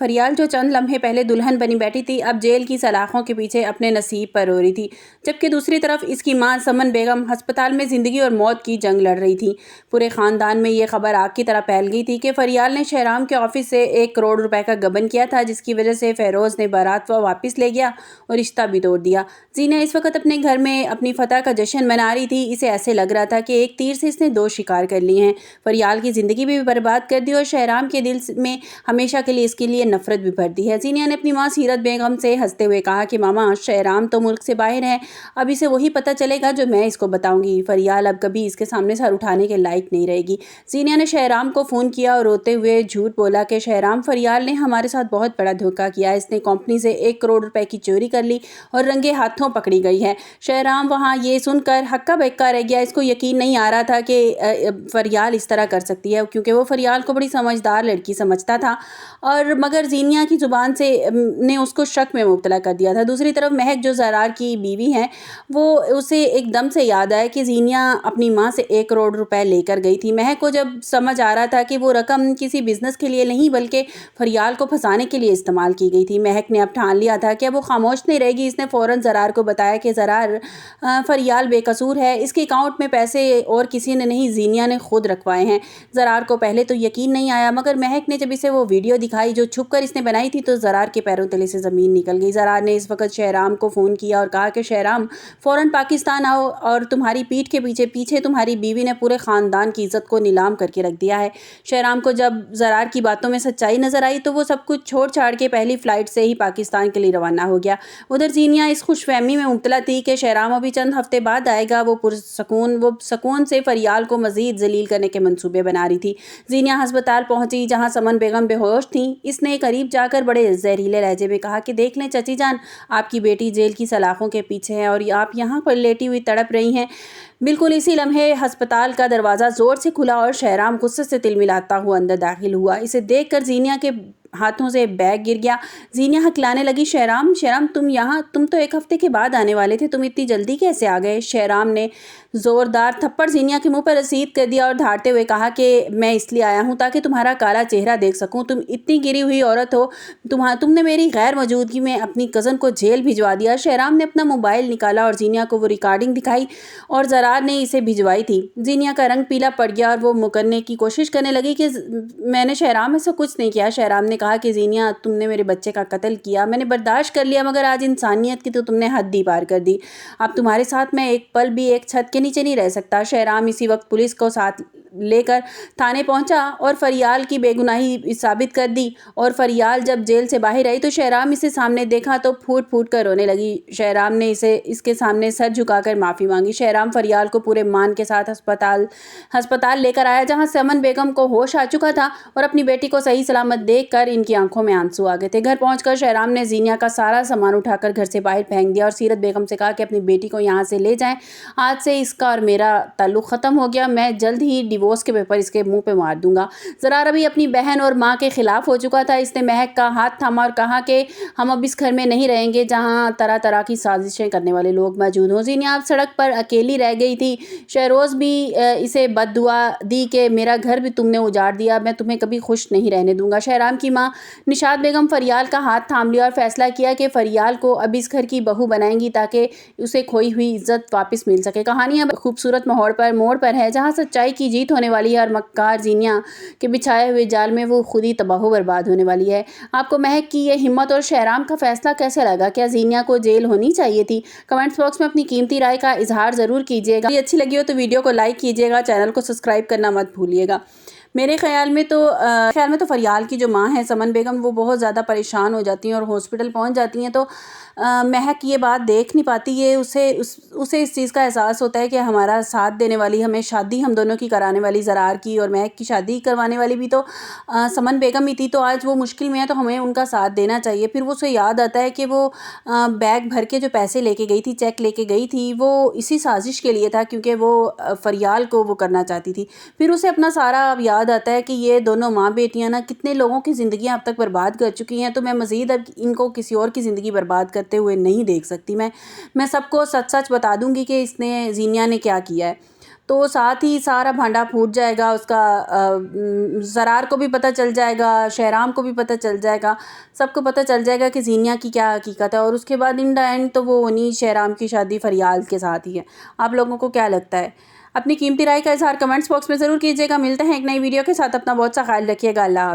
फरियाल जो चंद लम्हे पहले दुल्हन बनी बैठी थी, अब जेल की सलाखों के पीछे अपने नसीब पर रो रही थी, जबकि दूसरी तरफ इसकी मां समन बेगम अस्पताल में जिंदगी और मौत की जंग लड़ रही थी। पूरे खानदान में ये खबर आग की तरह फैल गई थी कि फरियाल ने शहराम के ऑफिस से 1 करोड़ रुपए का गबन किया था, जिसकी वजह से फेरोज ने बारात वापस ले गया और रिश्ता भी तोड़ दिया। जीना इस वक्त अपने घर में अपनी फतह का जश्न मना रही थी। इसे ऐसे लग रहा था कि एक तीर से इसने 2 शिकार कर लिए हैं। फरियाल की जिंदगी भी बर्बाद कर दी और शहराम के दिल में हमेशा के लिए इसके लिए नफरत भी भर दी है। जीनिया ने अपनी मां सीरत बेगम से हंसते हुए कहा कि मामा, शहराम तो मुल्क से बाहर है, अब इसे वही पता चलेगा जो मैं इसको बताऊंगी। फरियाल अब कभी इसके सामने सर उठाने के लायक नहीं रहेगी। जीनिया ने शहराम को फोन किया और रोते हुए झूठ बोला कि शहराम, फरियाल ने हमारे साथ बहुत बड़ा धोखा किया। इसने कंपनी से 1 करोड़ रुपए की चोरी कर ली और रंगे हाथों पकड़ी गई है। शहराम वहां ये सुनकर हक्का बक्का रह गया। इसको यकीन नहीं आ रहा था कि फरियाल इस तरह कर सकती है, क्योंकि वो फरियाल को बड़ी समझदार लड़की समझता था, और मगर जीनिया की जुबान से ने उसको शक में मुब्तला कर दिया था। दूसरी तरफ महक, जो ज़रार की बीवी है, वो उसे एकदम से याद आया कि जीनिया अपनी माँ से 1 करोड़ रुपए लेकर गई थी। महक को जब समझ आ रहा था कि वो रकम किसी बिजनेस के लिए नहीं बल्कि फरियाल को फंसाने के लिए इस्तेमाल की गई थी, महक ने अब ठान लिया था कि अब वो खामोश नहीं रहेगी। इसने फ़ौरन ज़रार को बताया कि ज़रार, फरियाल बेकसूर है, इसके अकाउंट में पैसे और किसी ने नहीं, जीनिया ने खुद रखवाए हैं। ज़रार को पहले तो यकीन नहीं आया, मगर महक ने जब इसे वो वीडियो दिखाई जो छुपकर इसने बनाई थी, तो ज़रार के पैरों तले से ज़मीन निकल गई। ज़रार ने इस वक्त शहराम को फ़ोन किया और कहा कि शहराम, फ़ौरन पाकिस्तान आओ, और तुम्हारी पीठ के पीछे तुम्हारी बीवी ने पूरे ख़ानदान की इज़्ज़त को नीलाम करके रख दिया है। शहराम को जब ज़रार की बातों में सच्चाई नज़र आई तो वो सब कुछ छोड़ छाड़ के पहली फ़्लाइट से ही पाकिस्तान के लिए रवाना हो गया। उधर जीनिया इस खुशफहमी में मुब्तला थी कि शहराम अभी चंद हफ्ते बाद आएगा। वो सुकून से फरियाल को मज़ीद जलील करने के मंसूबे बना रही थी। जीनिया अस्पताल पहुंची, जहां समन बेगम बेहोश थी। इसने करीब जाकर बड़े जहरीले लहजे में कहा कि देख लें चाची जान, आपकी बेटी जेल की सलाखों के पीछे है और आप यहाँ पर लेटी हुई तड़प रही हैं। बिल्कुल इसी लम्हे अस्पताल का दरवाज़ा ज़ोर से खुला और शहराम गुस्से से तिलमिलाता हुआ अंदर दाखिल हुआ। इसे देखकर जीनिया के हाथों से बैग गिर गया। जीनिया हकलाने लगी, शहराम, तुम तो 1 हफ्ते के बाद आने वाले थे, तुम इतनी जल्दी कैसे आ गए? शहराम ने ज़ोरदार थप्पड़ जीनिया के मुंह पर रसीद कर दिया और धारते हुए कहा कि मैं इसलिए आया हूँ ताकि तुम्हारा काला चेहरा देख सकूँ। तुम इतनी गिरी हुई औरत हो, तुमने मेरी गैर मौजूदगी में अपनी कज़न को जेल भिजवा दिया। शहराम ने अपना मोबाइल निकाला और जीनिया को वो रिकॉर्डिंग दिखाई और ज़रार ने इसे भिजवाई थी। जीनिया का रंग पीला पड़ गया और वो मुकरने की कोशिश करने लगी कि मैंने शहराम ऐसा कुछ नहीं किया। शहराम ने कहा कि जीनिया, तुमने मेरे बच्चे का कत्ल किया, मैंने बर्दाश्त कर लिया, मगर आज इंसानियत की तो तुमने हद ही पार कर दी। अब तुम्हारे साथ मैं एक पल भी एक छत के नीचे नहीं रह सकता। शहराम इसी वक्त पुलिस को साथ लेकर थाने पहुंचा और फरियाल की बेगुनाही साबित कर दी। और फरियाल जब जेल से बाहर आई तो शहराम इसे सामने देखा तो फूट फूट कर रोने लगी। शहराम ने इसके सामने सर झुकाकर माफ़ी मांगी। शहराम फरियाल को पूरे मान के साथ अस्पताल लेकर आया, जहां समन बेगम को होश आ चुका था और अपनी बेटी को सही सलामत देखकर इनकी आंखों में आंसू आ गए थे। घर पहुंचकर शहराम ने जीनिया का सारा सामान उठाकर घर से बाहर फेंक दिया और सीरत बेगम से कहा कि अपनी बेटी को यहाँ से ले जाएं। आज से इसका और मेरा ताल्लुक ख़त्म हो गया, मैं जल्द ही डिवोर्स के पेपर इसके मुंह पे मार दूंगा। ज़रार अभी अपनी बहन और माँ के खिलाफ हो चुका था। इसने महक का हाथ थामा और कहा कि हम अब इस घर में नहीं रहेंगे जहाँ तरह तरह की साजिशें करने वाले लोग मौजूद हों। जीनिया अब सड़क पर अकेली रह गई थी। शहरोज़ भी इसे बद्दुआ दी कि मेरा घर भी तुमने उजाड़ दिया, मैं तुम्हें कभी खुश नहीं रहने दूंगा। शहराम की माँ निशात बेगम फरियाल का हाथ थाम लिया और फैसला किया कि फरियाल को अब इस घर की बहू बनाएंगी ताकि उसे खोई हुई इज्जत वापस मिल सके। कहानी अब खूबसूरत मोड़ पर है, जहाँ सच्चाई की जीत होने वाली है और मक्कार जीनिया के बिछाए हुए जाल में वो खुद ही तबाह बर्बाद होने वाली है। आपको महक की ये हिम्मत और शहराम का फैसला कैसे लगा? क्या जीनिया को जेल होनी चाहिए थी? कमेंट्स बॉक्स में अपनी कीमती राय का इजहार ज़रूर कीजिएगा। यदि अच्छी लगी हो तो वीडियो को लाइक कीजिएगा, चैनल को सब्सक्राइब करना मत भूलिएगा। मेरे ख्याल में तो फरियाल की जो माँ है समन बेगम, वो बहुत ज़्यादा परेशान हो जाती हैं और हॉस्पिटल पहुँच जाती हैं। तो महक ये बात देख नहीं पाती है। उसे इस चीज़ का एहसास होता है कि हमारा साथ देने वाली, हमें शादी हम दोनों की कराने वाली, ज़रार की और महक की शादी करवाने वाली भी तो समन बेगम ही थी। तो आज वो मुश्किल में है तो हमें उनका साथ देना चाहिए। फिर वो उसे याद आता है कि वो बैग भर के जो पैसे लेके गई थी, चेक लेके गई थी, वो इसी साजिश के लिए था, क्योंकि वो फरियाल को वो करना चाहती थी। फिर उसे अपना सारा अब याद आता है कि ये दोनों माँ बेटियाँ ना कितने लोगों की ज़िंदगियाँ अब तक बर्बाद कर चुकी हैं। तो मैं मज़ीद अब इनको किसी और की ज़िंदगी बर्बाद करते हुए नहीं देख सकती। मैं सबको सच सच बता दूंगी कि जीनिया ने क्या किया है। تو ساتھ ہی سارا بھانڈا پھوٹ جائے گا، اس کا زرار کو بھی پتہ چل جائے گا، شہرام کو بھی پتہ چل جائے گا، سب کو پتہ چل جائے گا کہ زینیا کی کیا حقیقت ہے، اور اس کے بعد ان دا اینڈ تو وہ انہی شہرام کی شادی فریال کے ساتھ ہی ہے۔ آپ لوگوں کو کیا لگتا ہے؟ اپنی قیمتی رائے کا اظہار کمنٹس باکس میں ضرور کیجیے گا۔ ملتے ہیں ایک نئی ویڈیو کے ساتھ، اپنا بہت سا خیال رکھیے گا۔ اللہ حافظ۔